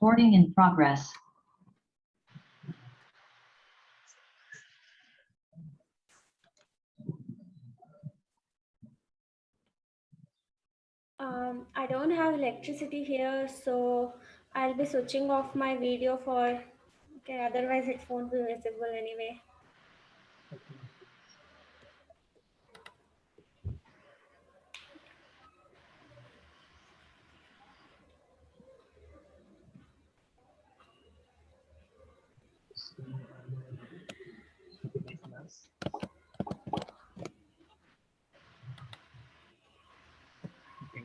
Recording in progress. I don't have electricity here, so I'll be switching off my video for, okay, otherwise it won't be visible anyway. Okay,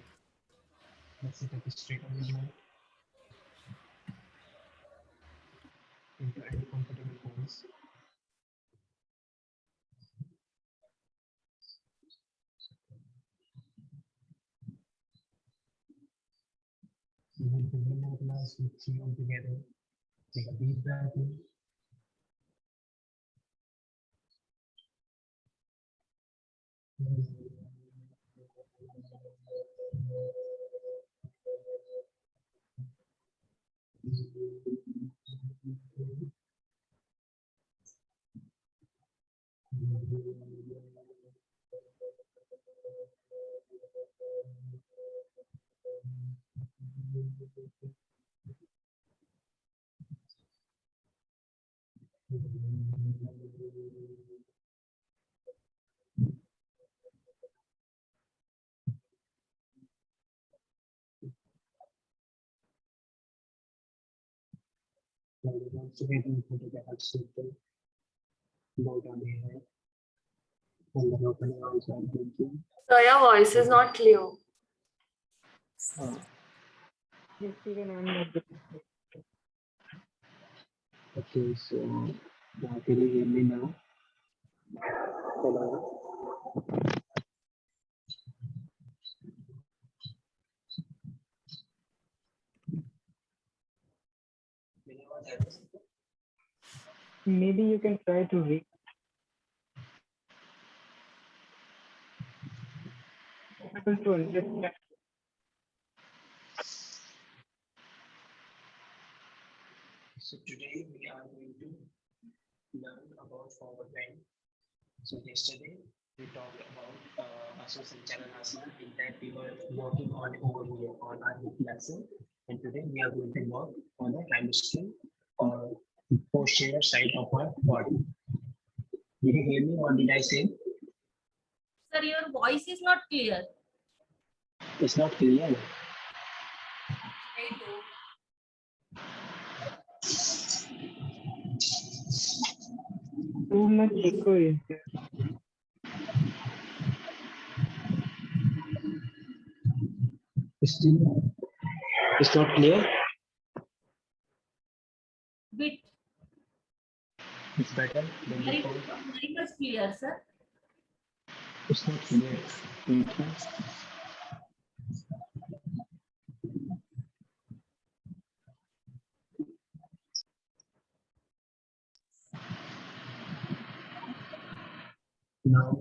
let's sit up straight on the mat into any comfortable pose. You will begin our class with Qigong together. Take a deep breath in. Now we want to get into the heart circle. Bow down your head. And then open your eyes and blink. So your voice is not clear. Okay, so now can you hear me now? Hello. Maybe you can try to read. Difficult to understand. So today we are going to learn about forward bend. So yesterday we talked about muscles and charanasana. In that we were working on over here on our hip lesson, and today we are going to work on the hamstring or posterior side of our body. Did you hear me? What did I say? Sir, your voice is not clear. It's not clear. Too much echo is there. It's not clear. Bit. It's better than Very, before. very much clear, sir. It's not clear. Okay. Now,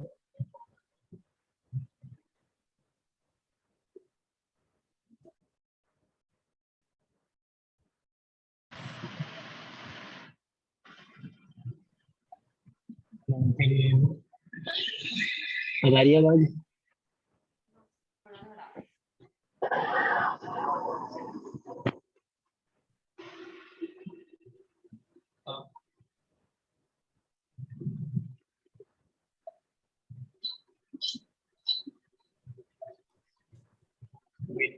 can you hear me? हमारी आवाज wait.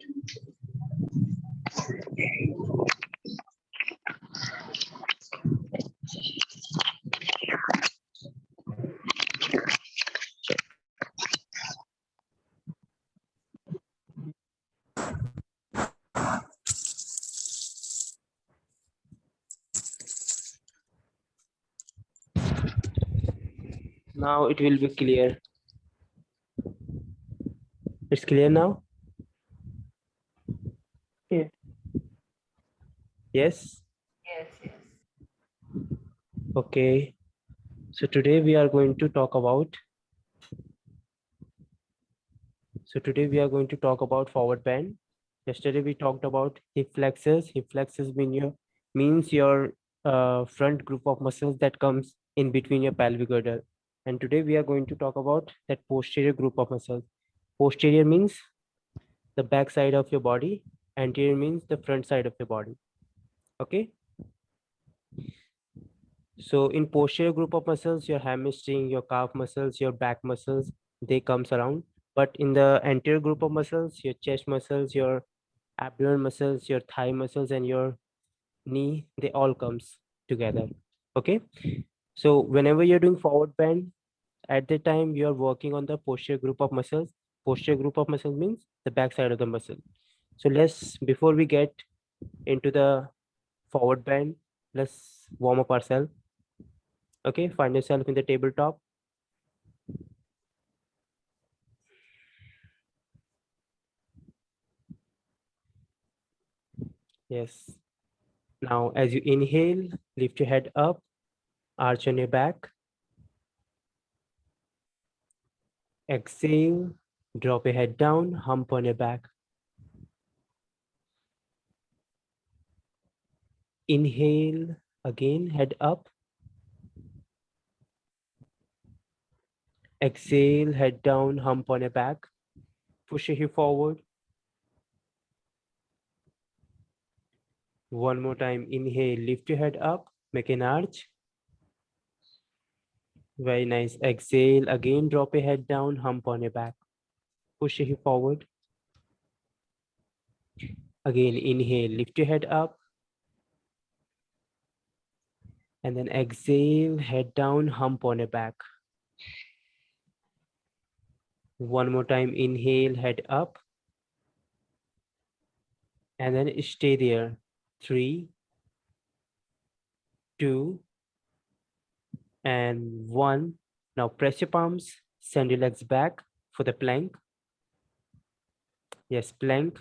Now it will be clear. It's clear now? Yes. Yes? Yes, yes. Okay. So today we are going to talk about forward bend. Yesterday we talked about hip flexors. Hip flexors means your front group of muscles that comes in between your pelvic girdle. And today we are going to talk about that posterior group of muscles. Posterior means the back side of your body. Anterior means the front side of your body. Okay. So in posterior group of muscles, your hamstring, your calf muscles, your back muscles, they comes around. But in the anterior group of muscles, your chest muscles, your abdomen muscles, your thigh muscles, and your knee, they all comes together. Okay. So whenever you're doing forward bend, at the time you are working on the posterior group of muscles. Posterior group of muscles means the back side of the muscle. So before we get into the forward bend, let's warm up ourselves. Okay, find yourself in the tabletop. Yes. Now, as you inhale, lift your head up, arch on your back. Exhale, drop your head down, hump on your back. Inhale, again, head up. Exhale, head down, hump on your back. Push your hip forward. One more time, inhale, lift your head up, make an arch. Very nice. Exhale, again, drop your head down, hump on your back. Push your hip forward. Again, inhale, lift your head up. And then exhale, head down, hump on your back. One more time, inhale, head up. And then stay there. 3, 2, and 1. Now press your palms, send your legs back for the plank. Yes, plank.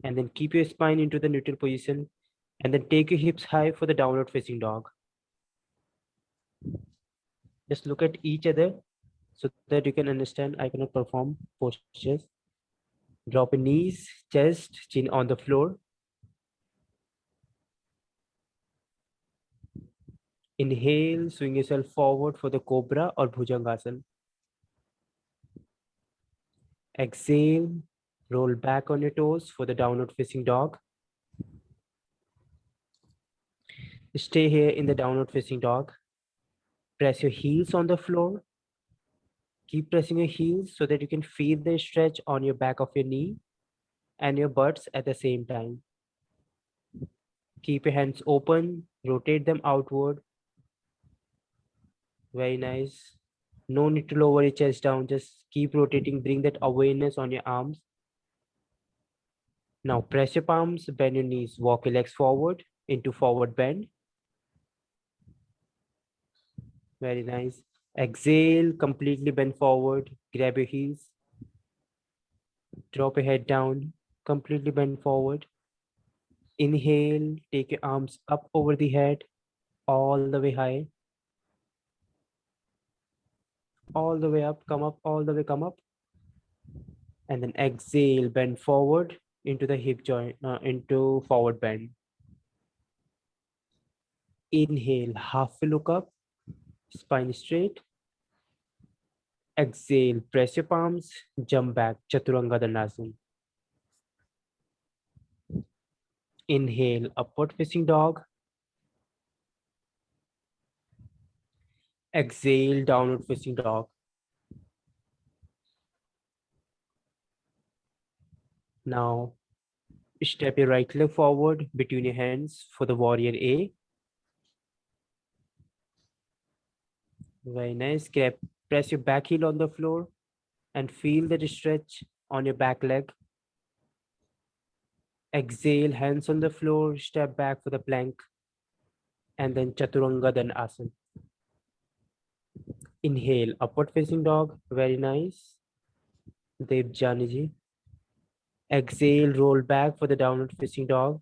And then keep your spine into the neutral position. And then take your hips high for the downward facing dog. Just look at each other so that you can understand I cannot perform postures. Drop your knees, chest, chin on the floor. Inhale, swing yourself forward for the cobra or bhujangasana. Exhale, roll back on your toes for the downward facing dog. Stay here in the downward facing dog. Press your heels on the floor. Keep pressing your heels so that you can feel the stretch on your back of your knee and your butts at the same time. Keep your hands open, rotate them outward. Very nice. No need to lower your chest down, just keep rotating, bring that awareness on your arms. Now press your palms, bend your knees, walk your legs forward into forward bend. Very nice. Exhale, completely bend forward, grab your heels. Drop your head down, completely bend forward. Inhale, take your arms up over the head, all the way high. All the way up, come up, all the way come up. And then exhale, bend forward into the hip joint, into forward bend. Inhale, halfway look up, spine straight. Exhale, press your palms, jump back, Chaturanga Dandasana. Inhale, upward facing dog. Exhale, downward facing dog. Now, step your right leg forward between your hands for the warrior A. Very nice. Press your back heel on the floor and feel the stretch on your back leg. Exhale, hands on the floor, step back for the plank. And then Chaturanga Dandasana. Inhale, upward facing dog. Very nice. 𝐷𝐴𝐵𝐺. Exhale, roll back for the downward facing dog.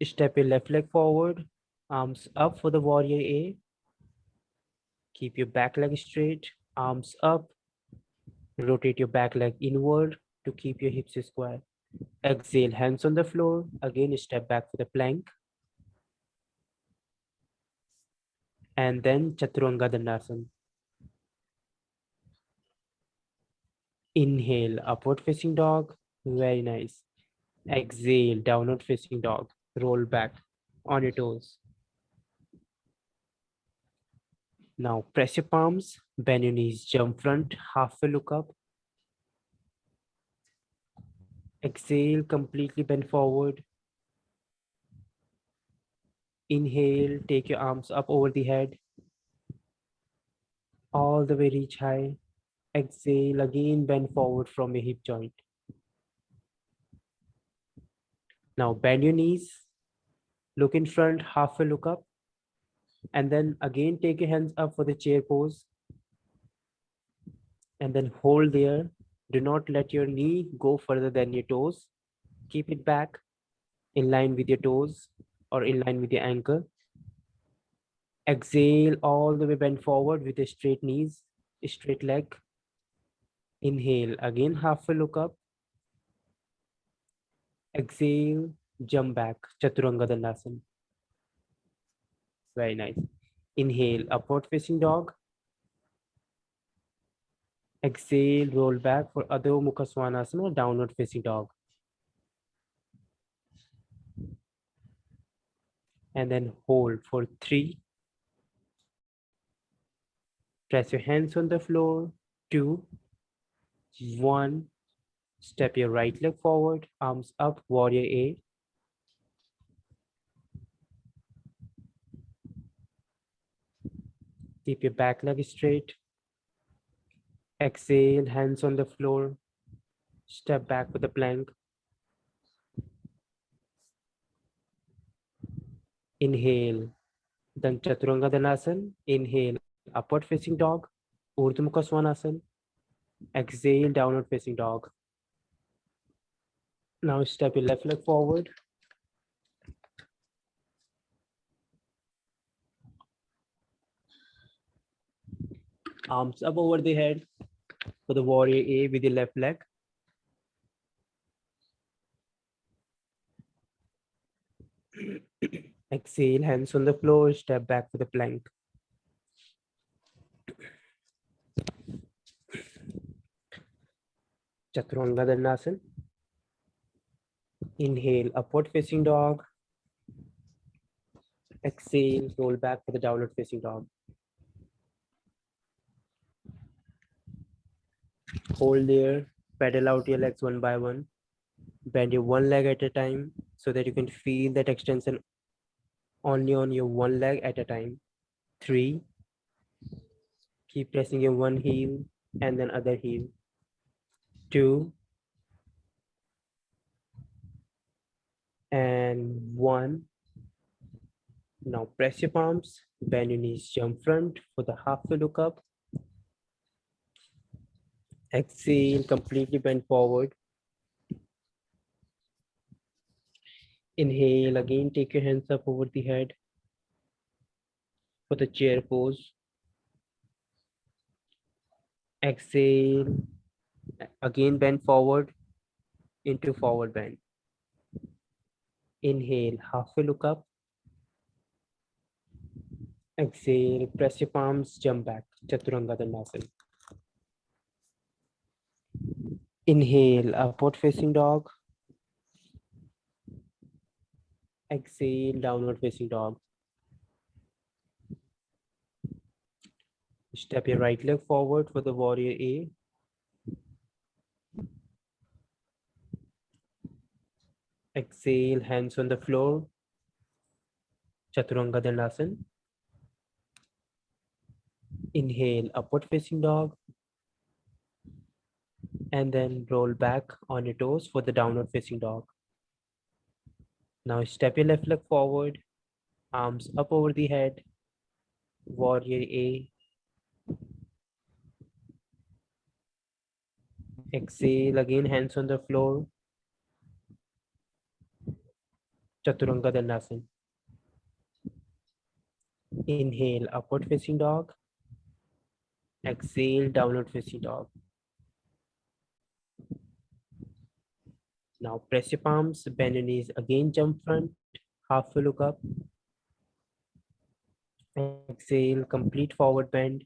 Step your left leg forward, arms up for the warrior A. Keep your back leg straight, arms up. Rotate your back leg inward to keep your hips square. Exhale, hands on the floor. Again, step back for the plank. And then Chaturanga Dandasana. Inhale, upward facing dog. Very nice. Exhale, downward facing dog. Roll back on your toes. Now press your palms, bend your knees, jump front, halfway look up. Exhale, completely bend forward. Inhale, take your arms up over the head. All the way reach high. Exhale, again bend forward from your hip joint. Now bend your knees, look in front, halfway look up. And then again take your hands up for the chair pose. And then hold there. Do not let your knee go further than your toes. Keep it back in line with your toes or in line with your ankle. Exhale, all the way bend forward with your straight knees, straight leg. Inhale, again halfway look up. Exhale, jump back, Chaturanga Dandasana. Very nice. Inhale, upward facing dog. Exhale, roll back for Adho Mukha Svanasana, downward facing dog. And then hold for 3. Press your hands on the floor. 2, 1. Step your right leg forward, arms up, warrior A. Keep your back leg straight. Exhale, hands on the floor. Step back with the plank. Inhale, then Chaturanga Dandasana. Inhale, upward facing dog, Urdhva Mukha Svanasana. Exhale, downward facing dog. Now step your left leg forward. Arms up over the head for the warrior A with the left leg. Exhale, hands on the floor, step back for the plank. Chaturanga Dandasana. Inhale, upward facing dog. Exhale, roll back for the downward facing dog. Hold there, pedal out your legs one by one. Bend your one leg at a time so that you can feel that extension only on your one leg at a time. 3. Keep pressing your one heel and then other heel. 2. And 1. Now press your palms, bend your knees, jump front for the halfway look up. Exhale, completely bend forward. Inhale, again take your hands up over the head for the chair pose. Exhale, again bend forward into forward bend. Inhale, halfway look up. Exhale, press your palms, jump back, Chaturanga Dandasana. Inhale, upward facing dog. Exhale, downward facing dog. Step your right leg forward for the warrior A. Exhale, hands on the floor, Chaturanga Dandasana. Inhale, upward facing dog. And then roll back on your toes for the downward facing dog. Now step your left leg forward, arms up over the head, warrior A. Exhale, again hands on the floor, Chaturanga Dandasana. Inhale, upward facing dog. Exhale, downward facing dog. Now press your palms, bend your knees, again jump front, halfway look up. Exhale, complete forward bend.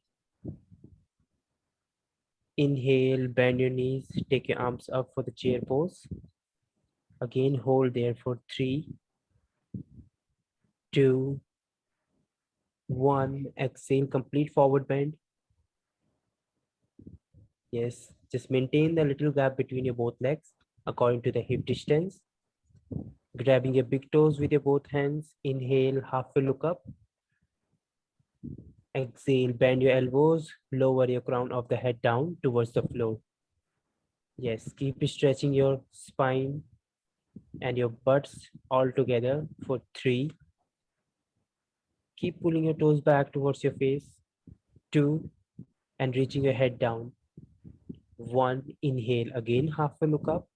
Inhale, bend your knees, take your arms up for the chair pose. Again, hold there for 3, 2, 1. Exhale, complete forward bend. Yes, just maintain the little gap between your both legs according to the hip distance. Grabbing your big toes with your both hands. Inhale, halfway look up. Exhale, bend your elbows, lower your crown of the head down towards the floor. Yes, keep stretching your spine and your butts all together for 3. Keep pulling your toes back towards your face. 2, and reaching your head down. 1, inhale, again halfway look up.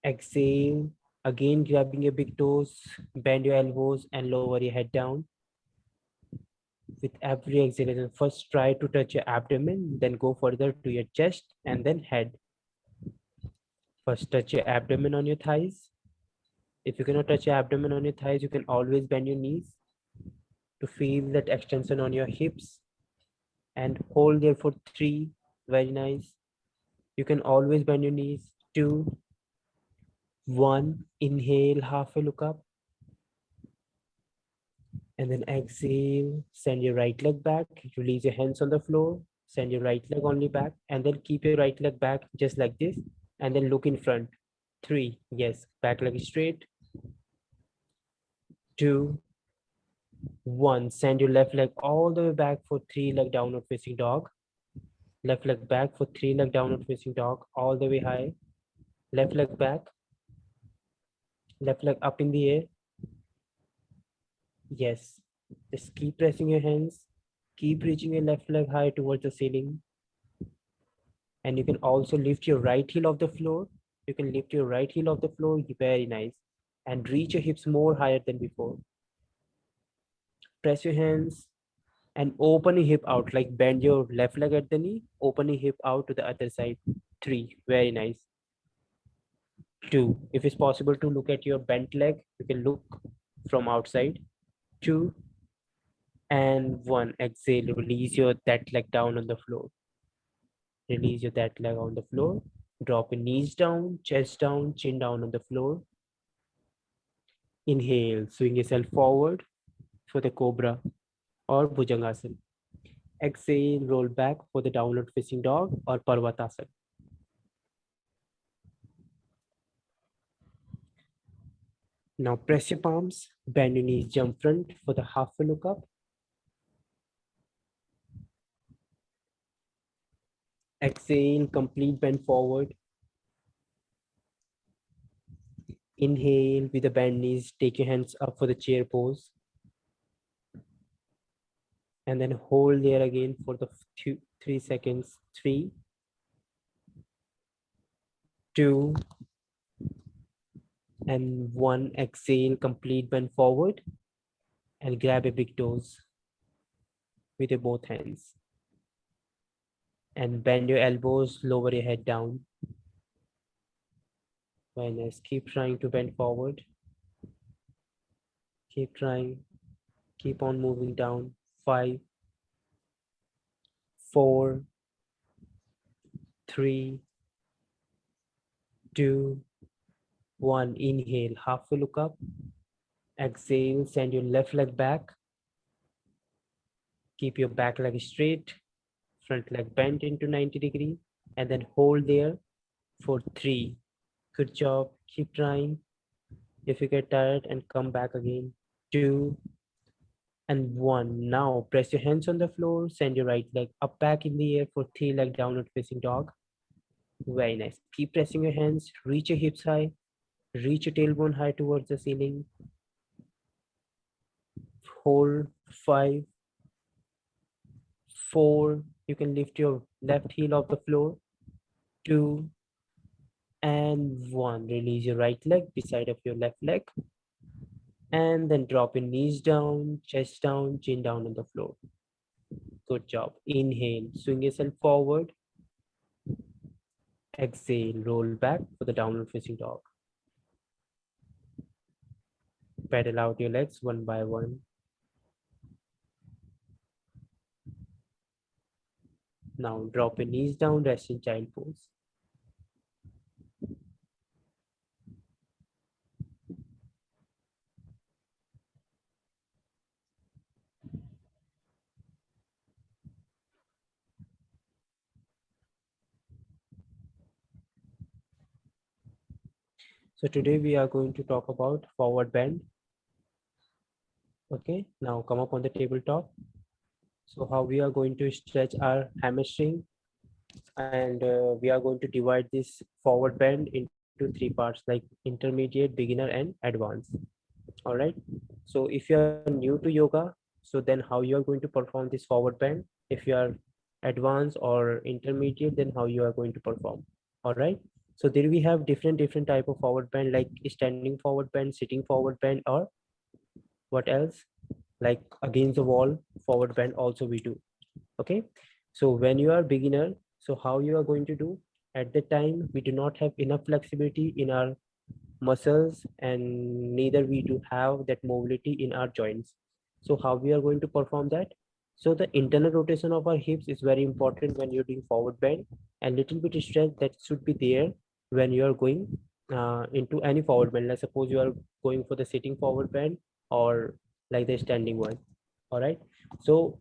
Exhale, again grabbing your big toes, bend your elbows and lower your head down. With every exhalation, first try to touch your abdomen, then go further to your chest and then head. First touch your abdomen on your thighs. If you cannot touch your abdomen on your thighs, you can always bend your knees to feel that extension on your hips and hold there for 3. Very nice. You can always bend your knees. 2, 1. Inhale, halfway look up. And then exhale, send your right leg back, release your hands on the floor, send your right leg only back, and then keep your right leg back just like this, and then look in front. 3, yes, back leg straight. 2, 1, send your left leg all the way back for 3 leg downward facing dog. Left leg back for 3 leg downward facing dog, all the way high. Left leg back, left leg up in the air. Yes, just keep pressing your hands, keep reaching your left leg high towards the ceiling. And you can also lift your right heel off the floor. You can lift your right heel off the floor, very nice. And reach your hips more higher than before. Press your hands and open your hip out, like bend your left leg at the knee, open your hip out to the other side. 3, very nice. 2, if it's possible to look at your bent leg, you can look from outside. 2, and 1, exhale, release your that leg down on the floor. Release your that leg on the floor. Drop your knees down, chest down, chin down on the floor. Inhale, swing yourself forward for the cobra or bhujangasana. Exhale, roll back for the downward facing dog or parvatasana. Now press your palms, bend your knees, jump front for the halfway look up. Exhale, complete bend forward. Inhale with the bend knees, take your hands up for the chair pose. And then hold there again for the 3 seconds. 3, 2, and 1. Exhale, complete bend forward and grab your big toes with your both hands. And bend your elbows, lower your head down. Very nice. Keep trying to bend forward. Keep trying. Keep on moving down. 5, 4, 3, 2, 1. Inhale, halfway look up. Exhale, send your left leg back. Keep your back leg straight, front leg bent into 90 degree, and then hold there for 3. Good job. Keep trying. If you get tired, and come back again. 2, and 1. Now press your hands on the floor, send your right leg up back in the air for 3 leg downward facing dog. Very nice. Keep pressing your hands, reach your hips high, reach your tailbone high towards the ceiling. Hold. 5, 4. You can lift your left heel off the floor. 2, and 1. Release your right leg beside of your left leg. And then drop your knees down, chest down, chin down on the floor. Good job. Inhale, swing yourself forward. Exhale, roll back for the downward facing dog. Pedal out your legs one by one. Now drop your knees down, rest in child pose. So today we are going to talk about forward bend. Okay, now come up on the tabletop. So how we are going to stretch our hamstring, and we are going to divide this forward bend into three parts, like intermediate, beginner, and advanced. All right. So if you are new to yoga, so then how you are going to perform this forward bend? If you are advanced or intermediate, then how you are going to perform? All right. So there we have different type of forward bend, like standing forward bend, sitting forward bend, or what else? Like against the wall forward bend also we do. Okay. So when you are beginner, so how you are going to do? At the time we do not have enough flexibility in our muscles, and neither we do have that mobility in our joints. So how we are going to perform that? So the internal rotation of our hips is very important when you're doing forward bend, and little bit stretch that should be there when you are going into any forward bend. Let's suppose you are going for the sitting forward bend or like the standing one. All right. So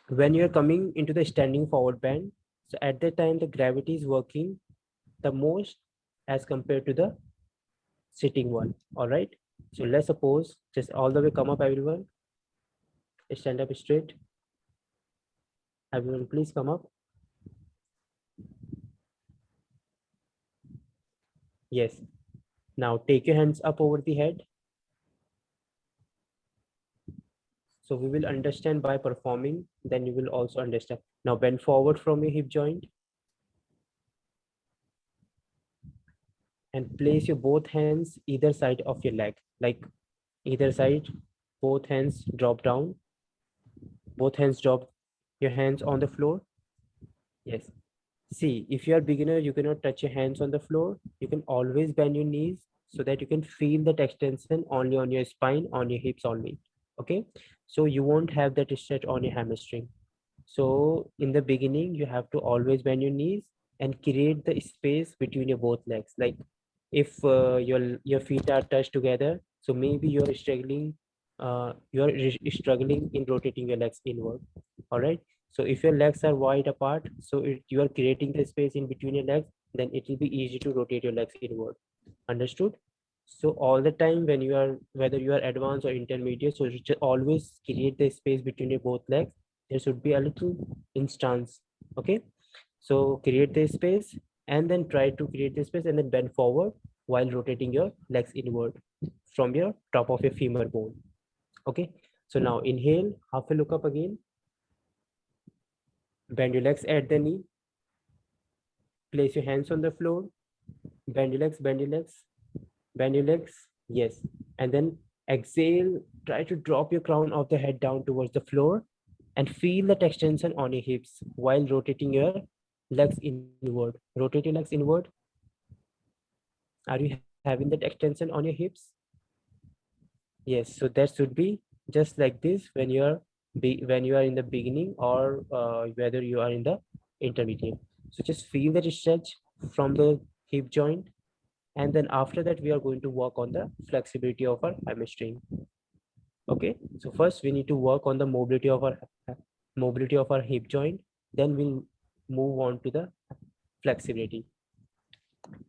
when you're coming into the standing forward bend, so at that time the gravity is working the most as compared to the sitting one. All right. So let's suppose just all the way come up, everyone. Stand up straight. Everyone, please come up. Yes. Now take your hands up over the head. So we will understand by performing, then you will also understand. Now bend forward from your hip joint and place your both hands either side of your leg, like either side, both hands drop down, both hands drop your hands on the floor. Yes. See, if you are beginner, you cannot touch your hands on the floor. You can always bend your knees so that you can feel that extension only on your spine, on your hips only. Okay. So you won't have that stretch on your hamstring. So in the beginning, you have to always bend your knees and create the space between your both legs. Like if your feet are touched together, so maybe you're struggling in rotating your legs inward. All right. So if your legs are wide apart, so you are creating the space in between your legs, then it will be easy to rotate your legs inward. Understood? So all the time when you are, whether you are advanced or intermediate, so you just always create the space between your both legs. There should be a little instance. Okay. So create the space and then try to create the space and then bend forward while rotating your legs inward from your top of your femur bone. Okay. So now inhale, half a look up again. Bend your legs at the knee. Place your hands on the floor. Bend your legs, bend your legs, bend your legs. Yes. And then exhale. Try to drop your crown of the head down towards the floor and feel that extension on your hips while rotating your legs inward. Rotate your legs inward. Are you having that extension on your hips? Yes. So that should be just like this when you are in the beginning or whether you are in the intermediate. So just feel that stretch from the hip joint, and then after that we are going to work on the flexibility of our hamstring. Okay, so first we need to work on the mobility of our hip joint, then we'll move on to the flexibility.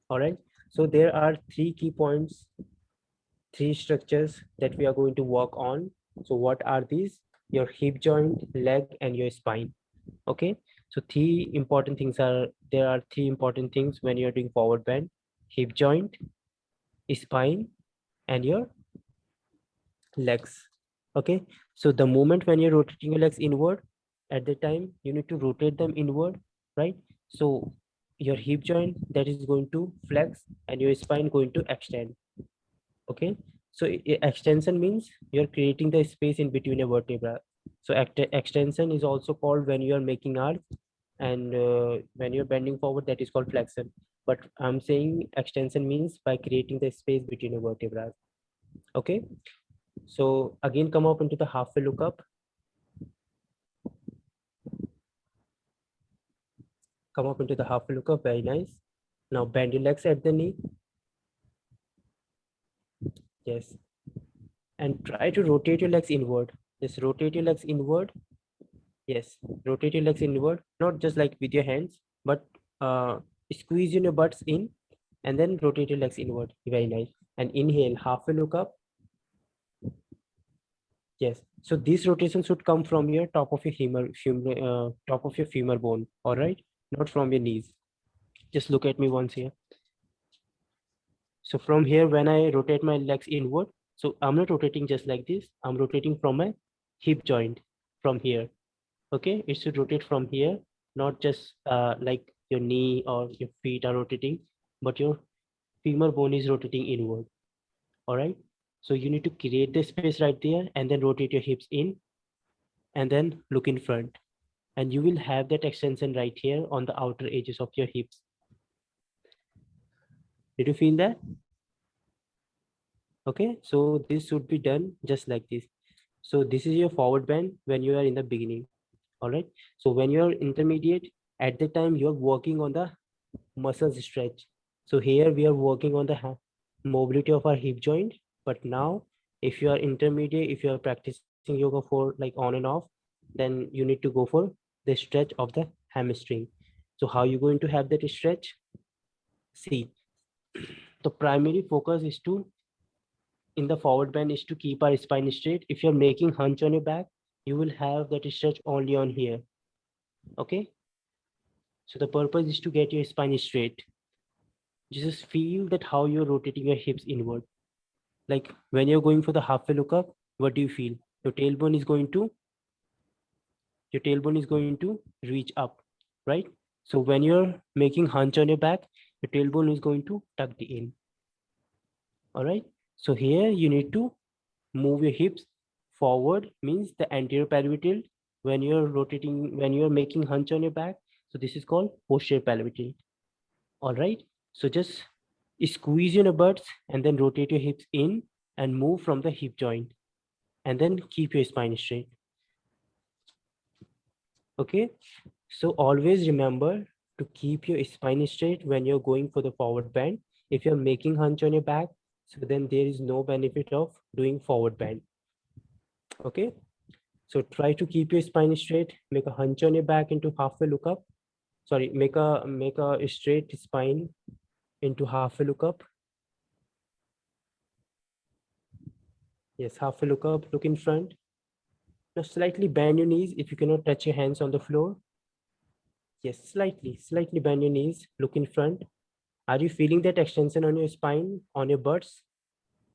All right, so there are three key points, three structures that we are going to work on. So what are these? Your hip joint, leg, and your spine. Okay, so there are three important things when you're doing forward bend: hip joint, spine, and your legs. Okay, so the moment when you're rotating your legs inward, at the time you need to rotate them inward, right? So your hip joint that is going to flex and your spine going to extend. Okay, so extension means you're creating the space in between your vertebra. So extension is also called when you are making arch, and when you're bending forward, that is called flexion. But I'm saying extension means by creating the space between your vertebrae. Okay, so again come up into the halfway look up. Come up into the halfway look up, very nice. Now bend your legs at the knee. Yes, and try to rotate your legs inward. Just rotate your legs inward. Yes, rotate your legs inward, not just like with your hands, but squeeze your butts in and then rotate your legs inward. Very nice. And inhale, halfway look up. Yes. So this rotation should come from your top of your top of your femur bone. All right, not from your knees. Just look at me once here. So from here, when I rotate my legs inward, so I'm not rotating just like this. I'm rotating from my hip joint from here. Okay, it should rotate from here, not just like your knee or your feet are rotating, but your femur bone is rotating inward. All right, so you need to create the space right there and then rotate your hips in and then look in front, and you will have that extension right here on the outer edges of your hips. Did you feel that? Okay, so this should be done just like this. So this is your forward bend when you are in the beginning. All right, so when you're intermediate, at the time you're working on the muscles stretch. So here we are working on the mobility of our hip joint. But now if you are intermediate, if you are practicing yoga for like on and off, then you need to go for the stretch of the hamstring. So how you going to have that stretch? See, the primary focus is to in the forward bend is to keep our spine straight. If you're making hunch on your back, you will have that stretch only on here. Okay, so the purpose is to get your spine straight. Just feel that how you're rotating your hips inward. Like when you're going for the halfway look up, what do you feel? Your tailbone is going to reach up, right? So when you're making hunch on your back, your tailbone is going to tuck the in. All right. So here you need to move your hips forward, means the anterior pelvic tilt. When you're rotating, when you're making hunch on your back, so this is called posterior pelvic tilt. All right. So just squeeze your butts and then rotate your hips in and move from the hip joint, and then keep your spine straight. Okay. So always remember to keep your spine straight when you're going for the forward bend. If you're making hunch on your back, so then there is no benefit of doing forward bend. Okay. So try to keep your spine straight, make a hunch on your back into halfway look up. Sorry, make a straight spine into halfway look up. Yes, halfway look up, look in front. Now slightly bend your knees if you cannot touch your hands on the floor. Yes, slightly bend your knees, look in front. Are you feeling that extension on your spine, on your butts,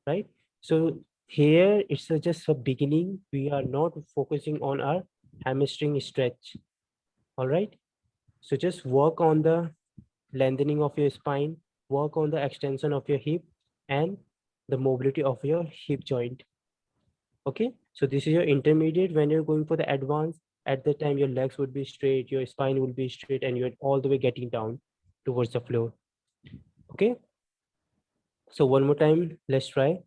right? So here it's just a beginning. We are not focusing on our hamstring stretch. All right. So just work on the lengthening of your spine, work on the extension of your hip and the mobility of your hip joint. Okay. So this is your intermediate. When you're going for the advanced, at the time your legs would be straight, your spine will be straight, and you're all the way getting down towards the floor. Okay. So one more time, let's try.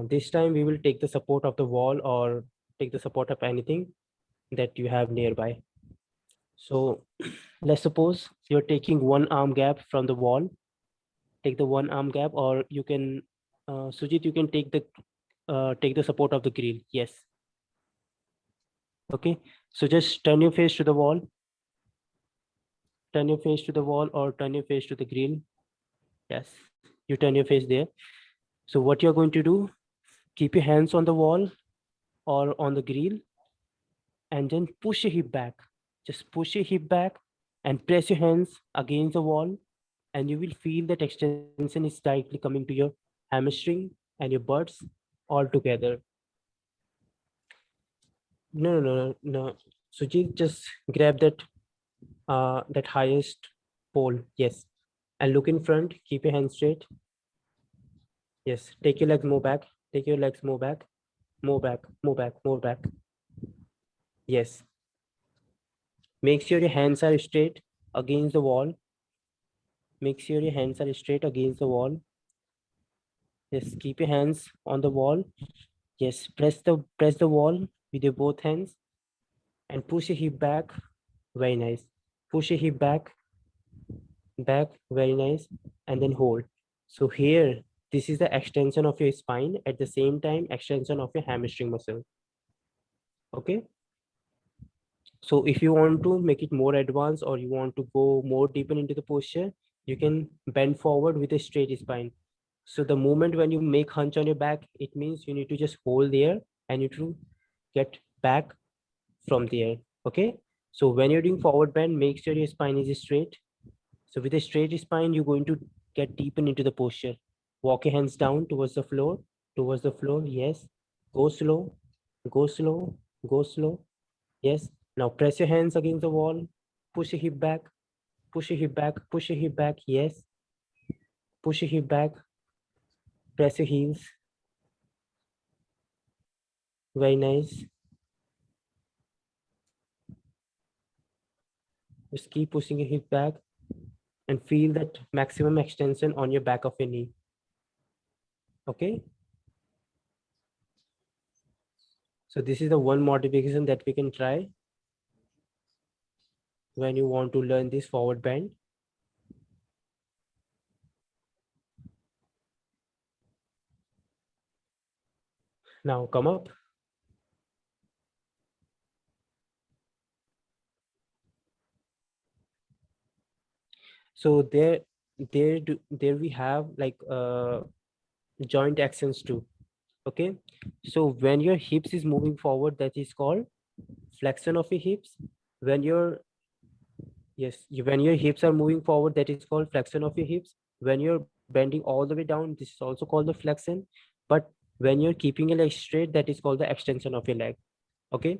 This time we will take the support of the wall or take the support of anything that you have nearby. So let's suppose you're taking one arm gap from the wall. Take the one arm gap, or you can, Sujit, you can take the support of the grill. Yes. Okay. So just turn your face to the wall. Turn your face to the wall or turn your face to the grill. Yes. You turn your face there. So what you're going to do, keep your hands on the wall or on the grill and then push your hip back. Just push your hip back and press your hands against the wall, and you will feel that extension is directly coming to your hamstring and your butts all together. No. Sujit, just grab that highest pole. Yes. And look in front. Keep your hands straight. Yes. Take your legs more back. Take your legs more back. More back. More back. More back. Yes. Make sure your hands are straight against the wall. Make sure your hands are straight against the wall. Yes, keep your hands on the wall. Yes, press the wall with your both hands and push your hip back. Very nice. Push your hip back, very nice, and then hold. So here, this is the extension of your spine, at the same time extension of your hamstring muscle. Okay, so if you want to make it more advanced or you want to go more deeper into the posture, you can bend forward with a straight spine. So the moment when you make hunch on your back, it means you need to just hold there and you need to get back from there. Okay, so when you're doing forward bend, make sure your spine is straight. So with a straight spine, you're going to get deepen into the posture. Walk your hands down towards the floor, yes. Go slow, go slow, go slow, yes. Now press your hands against the wall, push your hip back, push your hip back, push your hip back, yes. Push your hip back, press your heels, very nice. Just keep pushing your hip back and feel that maximum extension on your back of your knee. Okay. So this is the one modification that we can try when you want to learn this forward bend. Now come up. So there we have like joint actions too. Okay, so when your hips is moving forward, that is called flexion of your hips. When your when your hips are moving forward, that is called flexion of your hips. When you're bending all the way down, this is also called the flexion. But when you're keeping your leg straight, that is called the extension of your leg. Okay,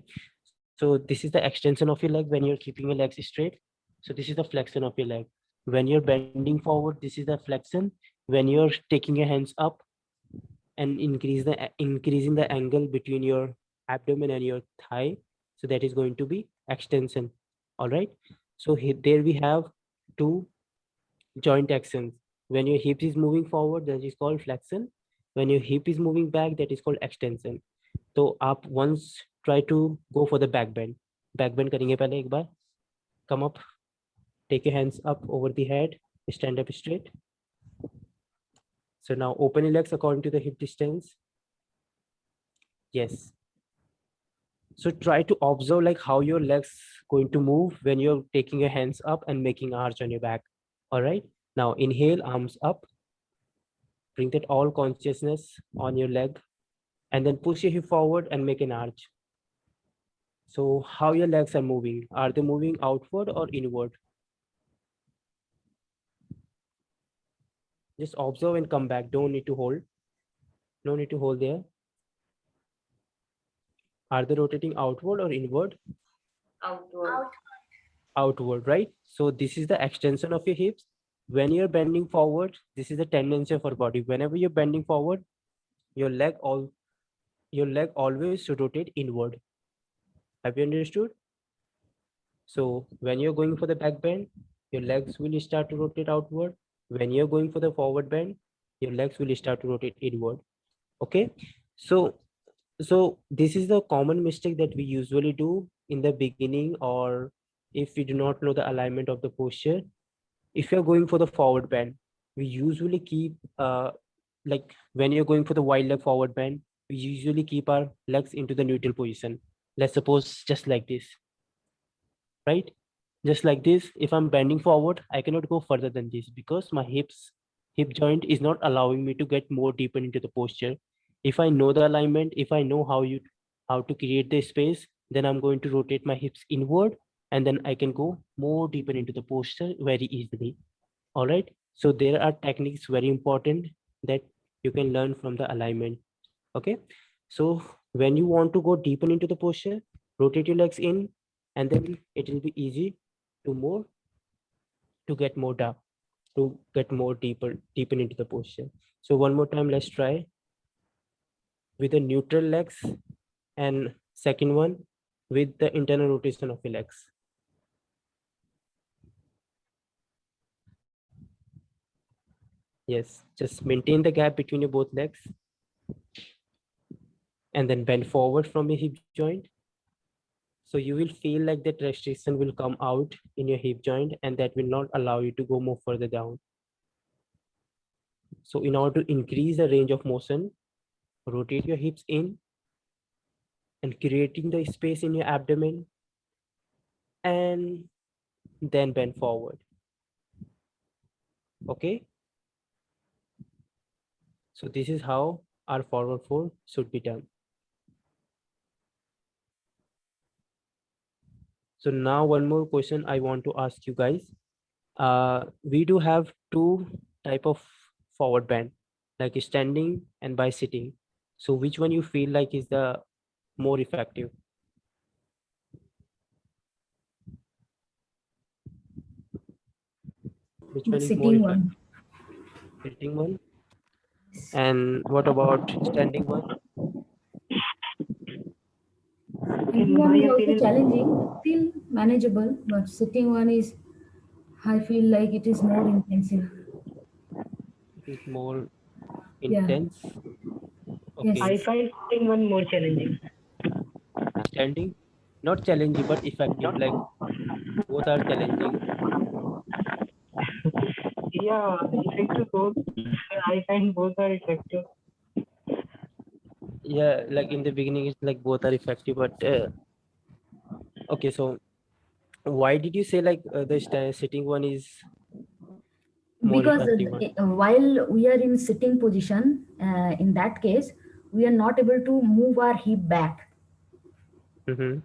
so this is the extension of your leg when you're keeping your legs straight. So this is the flexion of your leg. When you're bending forward, this is the flexion. When you're taking your hands up and increasing the angle between your abdomen and your thigh, so that is going to be extension. All right, so there we have two joint actions. When your hip is moving forward, that is called flexion. When your hip is moving back, that is called extension. तो आप once try to go for the back bend. Back bend करेंगे पहले एक बार. Come up, take your hands up over the head, stand up straight. So now open your legs according to the hip distance. Yes. So try to observe like how your legs going to move when you're taking your hands up and making arch on your back. All right. Now inhale, arms up. Bring that all consciousness on your leg, and then push your hip forward and make an arch. So how your legs are moving? Are they moving outward or inward? Just observe and come back. Don't need to hold. No need to hold there. Are they rotating outward or inward? Outward. Outward, right? So this is the extension of your hips. When you're bending forward, this is the tendency of our body. Whenever you're bending forward, your leg always should rotate inward. Have you understood? So when you're going for the back bend, your legs will start to rotate outward. When you're going for the forward bend, your legs will start to rotate inward. Okay, so this is the common mistake that we usually do in the beginning, or if we do not know the alignment of the posture. If you're going for the forward bend, we usually keep like when you're going for the wide leg forward bend, we usually keep our legs into the neutral position. Let's suppose just like this, right? Just like this. If I'm bending forward, I cannot go further than this because my hip joint is not allowing me to get more deeper into the posture. If I know the alignment, if I know how to create the space, then I'm going to rotate my hips inward, and then I can go more deeper into the posture very easily. All right. So there are techniques very important that you can learn from the alignment. Okay. So when you want to go deeper into the posture, rotate your legs in, and then it will be easy to get more down, to get more deeper into the posture. So one more time, let's try with the neutral legs, and second one with the internal rotation of your legs. Yes, just maintain the gap between your both legs. And then bend forward from your hip joint. So you will feel like that restriction will come out in your hip joint, and that will not allow you to go more further down. So in order to increase the range of motion, rotate your hips in and creating the space in your abdomen, and then bend forward. Okay. So this is how our forward fold should be done. So now one more question I want to ask you guys. We do have two type of forward bend, like standing and by sitting. So which one you feel like is the more effective? Which The one is more sitting effective? one. Sitting one. And what about standing one? Sitting one is also challenging, but still manageable. But sitting one is, I feel like it is more intensive. It is more Yeah. intense. Yes. Okay. I find sitting one more challenging. Standing, not challenging but effective. Like both are challenging. Yeah, effective both. I find both are effective. Yeah, like in the beginning, it's like both are effective, but okay. So why did you say like the sitting one is more Because effective one? while we are in sitting position, in that case, we are not able to move our hip back Mm-hmm.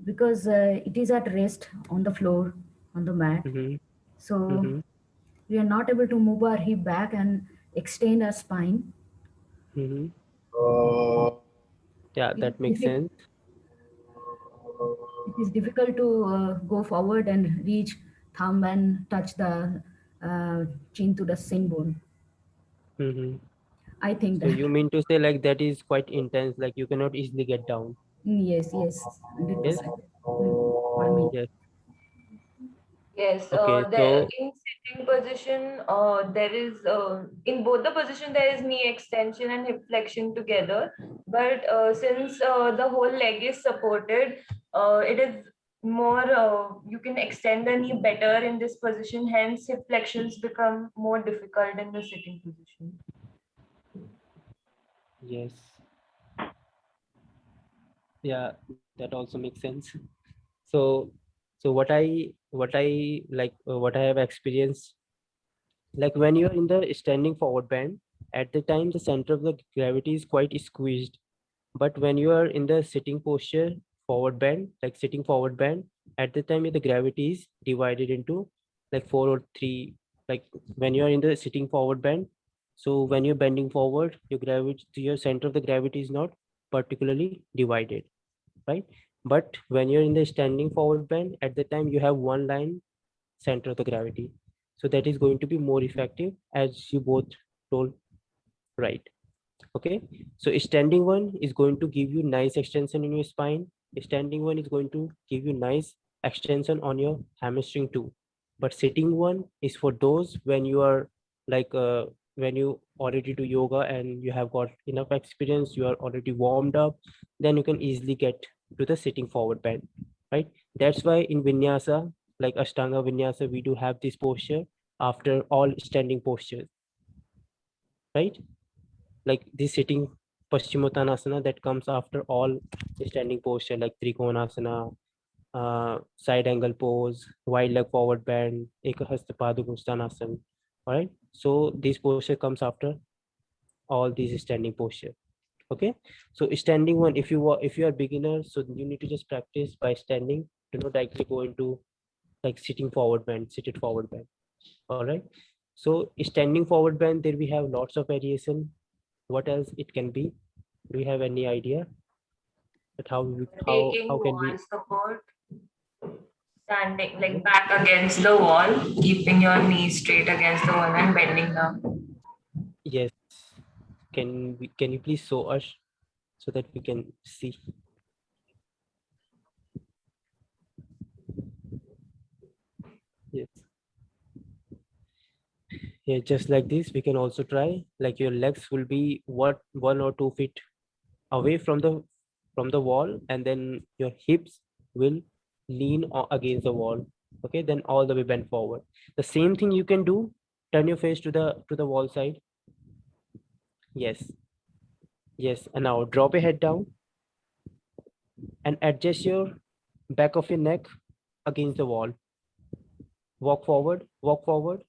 because it is at rest on the floor, on the mat. Mm-hmm. So Mm-hmm. we are not able to move our hip back and extend our spine. Mm-hmm. Yeah, It is that makes sense. it is difficult to go forward and reach thumb and touch the chin to the shin bone. Mm-hmm. I think So that. you mean to say like that is quite intense, like you cannot easily get down. Yes, yes, Yes. 100%. For me. Yes. Yes, Okay. there So in sitting position, there is in both the position there is knee extension and hip flexion together. But since the whole leg is supported, it is more you can extend the knee better in this position. Hence, hip flexions become more difficult in the sitting position. yes. Yeah, that also makes sense. So what I have experienced, like when you're in the standing forward bend, at the time the center of the gravity is quite squeezed. But when you are in the sitting posture, forward bend, like sitting forward bend, at the time the gravity is divided into like four or three. Like when you are in the sitting forward bend, so when you're bending forward, your center of the gravity is not particularly divided, right? But when you're in the standing forward bend, at the time you have one line center of the gravity. So that is going to be more effective, as you both told, right? Okay. So standing one is going to give you nice extension in your spine. Standing one is going to give you nice extension on your hamstring too. But sitting one is for those when you are like when you already do yoga and you have got enough experience, you are already warmed up, then you can easily get to the sitting forward bend, right? That's why in vinyasa, like ashtanga vinyasa, we do have this posture after all standing postures, right? Like this sitting paschimottanasana that comes after all standing posture, like trikonasana, side angle pose, wide leg forward bend, ekahasta padangusthanasan. All right. So this posture comes after all these standing posture. Okay. So standing one, if you are beginner, so you need to just practice by standing. Do not directly go into like sitting forward bend, seated forward bend. All right. So standing forward bend, there we have lots of variation. What else it can be? Do you have any idea that how Taking can wall we? support, standing like back against the wall, keeping your knees straight against the wall and bending down. Yes, can you please show us so that we can see? Yes. Yeah, just like this, we can also try. Like your legs will be 1 or 2 feet away from the wall, and then your hips will lean against the wall. Okay, then all the way bend forward. The same thing you can do. Turn your face to the wall side. Yes, yes. And now drop your head down and adjust your back of your neck against the wall. Walk forward, walk forward,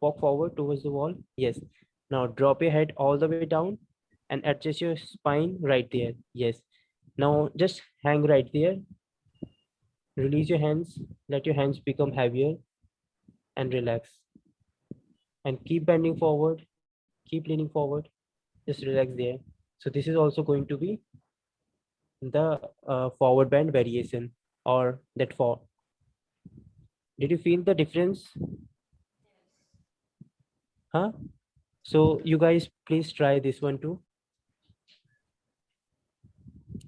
walk forward towards the wall. Yes. Now drop your head all the way down and adjust your spine right there. Yes. Now just hang right there. Release your hands. Let your hands become heavier and relax. And keep bending forward. Keep leaning forward. Just relax there. So this is also going to be the forward bend variation or that fall. Did you feel the difference? Huh? So you guys please try this one too.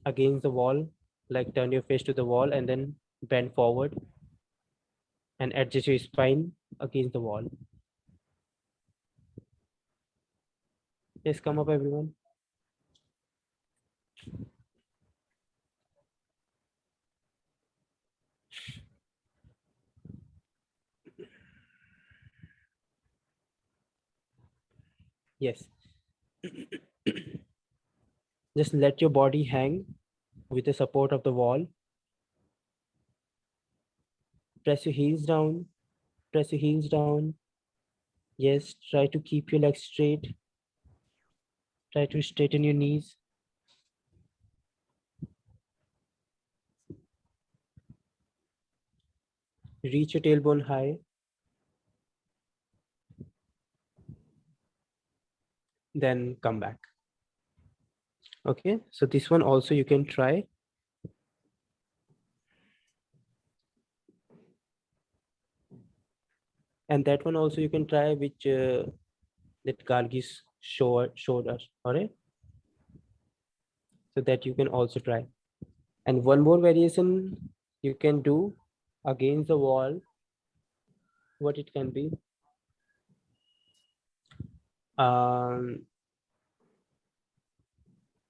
Against the wall, like turn your face to the wall and then bend forward and adjust your spine against the wall. Yes, come up everyone. Yes. Just let your body hang with the support of the wall. Press your heels down. Press your heels down. Yes, try to keep your legs straight. Try to straighten your knees. Reach your tailbone high. Then come back. Okay, so this one also you can try. And that one also you can try, which that Gargis showed us. All right. So that you can also try. And one more variation you can do against the wall. What it can be? Um,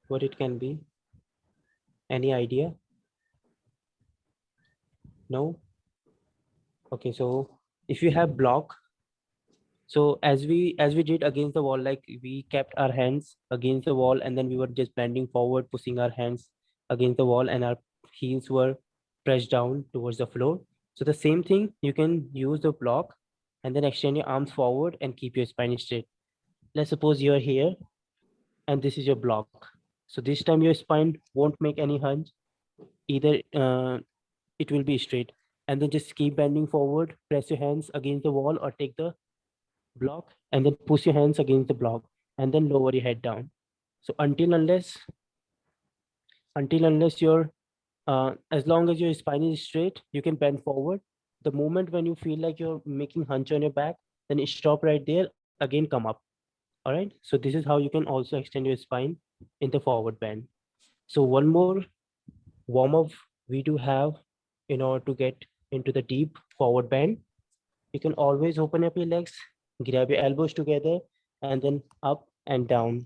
what it can be? Any idea? No. Okay, so if you have block, so as we did against the wall, like we kept our hands against the wall and then we were just bending forward, pushing our hands against the wall, and our heels were pressed down towards the floor. So the same thing, you can use the block and then extend your arms forward and keep your spine straight. Let's suppose you're here and this is your block. So this time your spine won't make any hunch. Either it will be straight, and then just keep bending forward, press your hands against the wall or take the block and then push your hands against the block and then lower your head down. So until unless you're as long as your spine is straight, you can bend forward. The moment when you feel like you're making hunch on your back, then stop right there, again come up. All right, so this is how you can also extend your spine in the forward bend. So one more warm up we do have in order to get into the deep forward bend. You can always open up your legs, grab your elbows together, and then up and down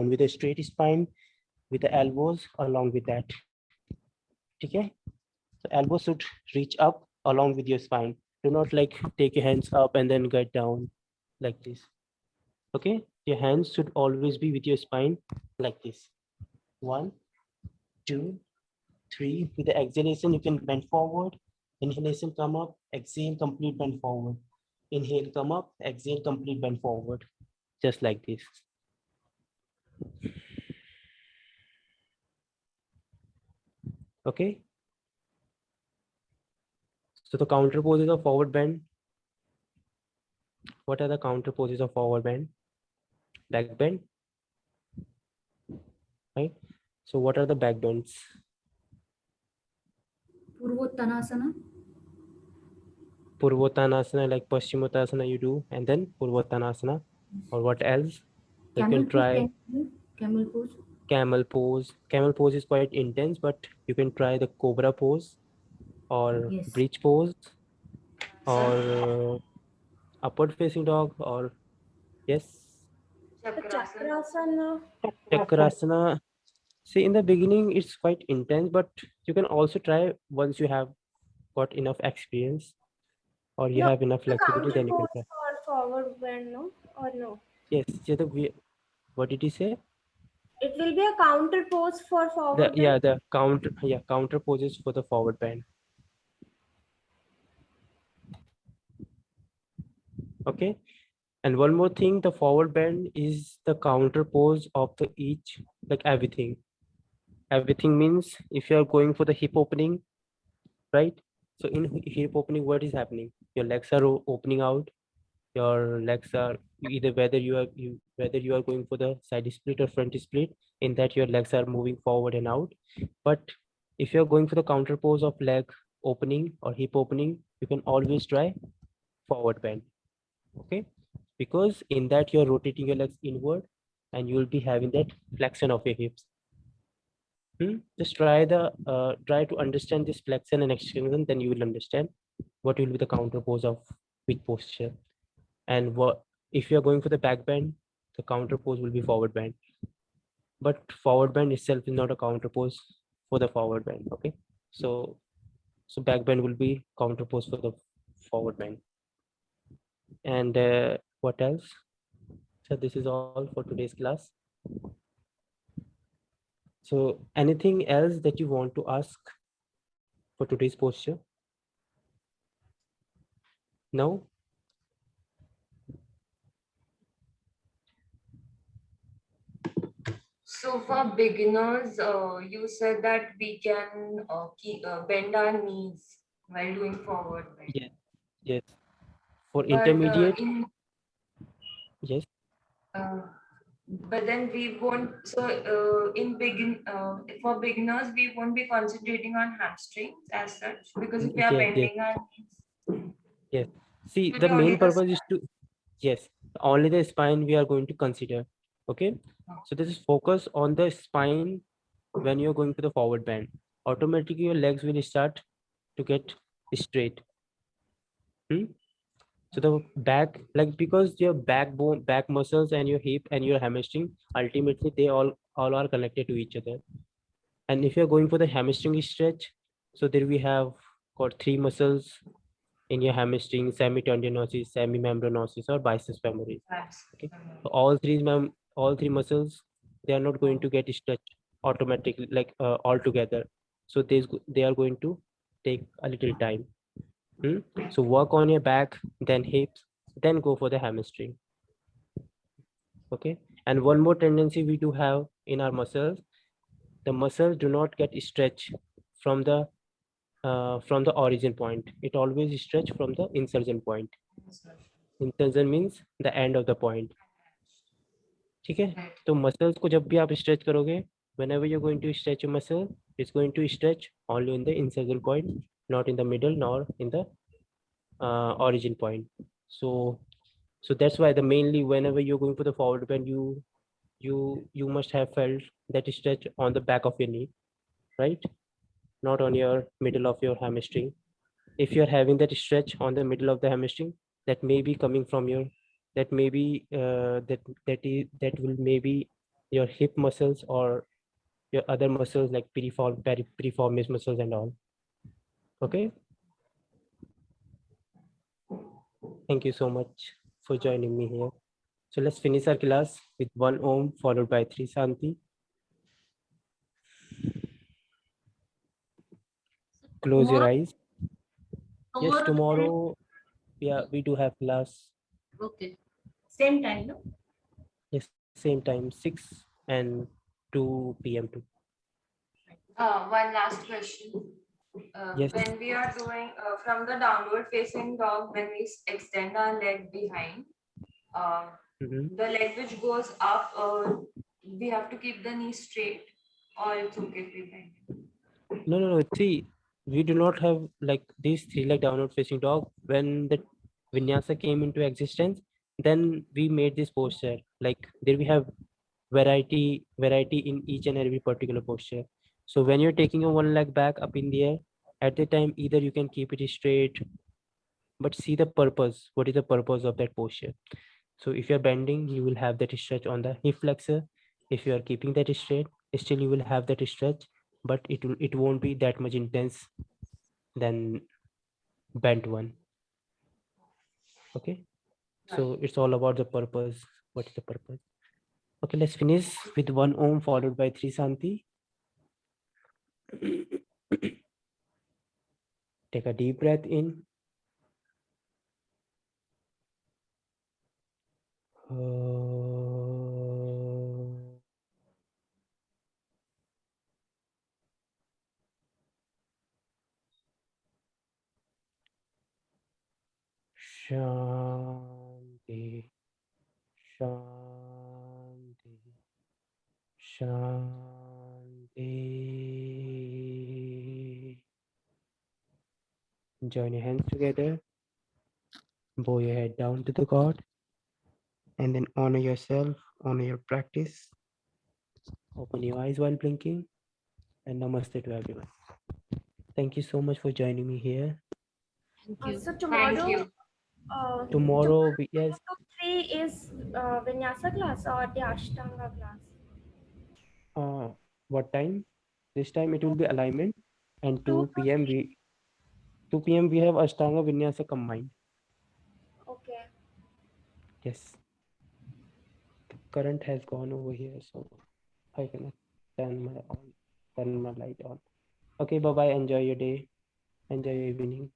with a straight spine, with the elbows along with that. Okay? So elbows should reach up along with your spine. Do not like take your hands up and then get down like this. Okay? Your hands should always be with your spine like this. 1, 2, 3. With the exhalation, you can bend forward. Inhalation, come up. Exhale, complete bend forward. Inhale, come up. Exhale, complete bend forward. Just like this. Okay. So the counter poses of forward bend. What are the counter poses of forward bend? Back bend. Right. So what are the back bends? Purvottanasana. Purvottanasana, like Paschimottanasana you do, and then Purvottanasana. Or what else? You Camel can pose. try Camel pose. camel pose. Camel pose is quite intense, but you can try the cobra pose or Yes. bridge pose or upward facing dog or yes, The Chakrasana. chakrasana. chakrasana. See, in the beginning, it's quite intense, but you can also try once you have got enough experience or you No, have enough the flexibility, counter then you can pose try. for forward bend, no? Or no? Yes, so what did you say? It will be a counter pose for The forward bend. yeah, counter poses for the forward bend. Okay. And one more thing, the forward bend is the counter pose of the each, like everything. Everything means if you are going for the hip opening, right? So in hip opening, what is happening? Your legs are opening out. Your legs are either whether you are going for the side split or front split. In that, your legs are moving forward and out. But if you are going for the counter pose of leg opening or hip opening, you can always try forward bend. Okay, because in that you're rotating your legs inward and you will be having that flexion of your hips. Just try to understand this flexion and extension, then you will understand what will be the counter pose of which posture. And what if you're going for the back bend, the counter pose will be forward bend, but forward bend itself is not a counter pose for the forward bend. Okay, so back bend will be counter pose for the forward bend. And what else? So this is all for today's class. So anything else that you want to ask for today's posture? No? So for beginners, you said that we can bend our knees while doing forward bend. Yes, yes. For But intermediate, in yes, uh, but then we won't. So for beginners, we won't be concentrating on hamstrings as such because if we are yes, yes, bending our knees, yes. See, it will the be only main the purpose is to, yes, only the spine we are going to consider. Okay. So this is focus on the spine when you're going to the forward bend. Automatically your legs will start to get straight. Hmm? So the back, like because your backbone, back muscles and your hip and your hamstring, ultimately they all are connected to each other. And if you're going for the hamstring stretch, so there we have got three muscles in your hamstring: semitendinosus, semimembranosus, or biceps femoris. abs. Okay, so all three muscles, they are not going to get stretched automatically, like all together. So they are going to take a little time. So work on your back, then hips, then go for the hamstring. Okay, and one more tendency we do have in our muscles: the muscles do not get stretched from the origin point. It always stretch from the insertion point. Insertion means the end of the point. ठीक है, तो muscles को जब भी आप stretch करोगे, whenever you're going to stretch your muscle, it's going to stretch only in the insertion point, not in the middle nor in the origin point. So that's why the mainly whenever you're going for the forward bend, you must have felt that stretch on the back of your knee, right? Not on your middle of your hamstring. If you're having that stretch on the middle of the hamstring, that may be coming from your, that may be that will maybe your hip muscles or your other muscles like piriformis muscles and all. Okay, thank you so much for joining me here. So let's finish our class with 1 Om followed by 3 Shanti. Close your Tomorrow, eyes. Yes, tomorrow, tomorrow, yeah, we do have class. okay. Same time, no? Yes, same time, 6 and 2 p.m. too. One last question. Yes. When we are doing from the downward facing dog, when we extend our leg behind, uh, Mhm. the leg which goes up, we have to keep the knee straight, or it's okay if we bend. No, no, no. See, we do not have like these three leg downward facing dog. When the vinyasa came into existence, then we made this posture. Like there we have variety in each and every particular posture. So when you're taking your one leg back up in the air, at the time either you can keep it straight but see the purpose. What is the purpose of that posture? So if you're bending, you will have that stretch on the hip flexor. If you are keeping that straight, still you will have that stretch, but it won't be that much intense than bent one. Okay, so it's all about the purpose. What is the purpose? Okay, let's finish with one Om followed by three Santi. Take a deep breath in. Shanti, Shanti, Shanti. Join your hands together. Bow your head down to the God. And then honor yourself, honor your practice. Open your eyes while blinking. And namaste to everyone. Thank you so much for joining me here. So Thank tomorrow, you. Tomorrow, 2 yes, to 3 is Vinyasa class or the Ashtanga class? what time? This time it will be alignment. And 2 to 2 p.m. 3. 2 p.m. we have Ashtanga Vinyasa combined. Okay. Yes. The current has gone over here, so I cannot turn my light on. Okay, bye bye. Enjoy your day. Enjoy your evening.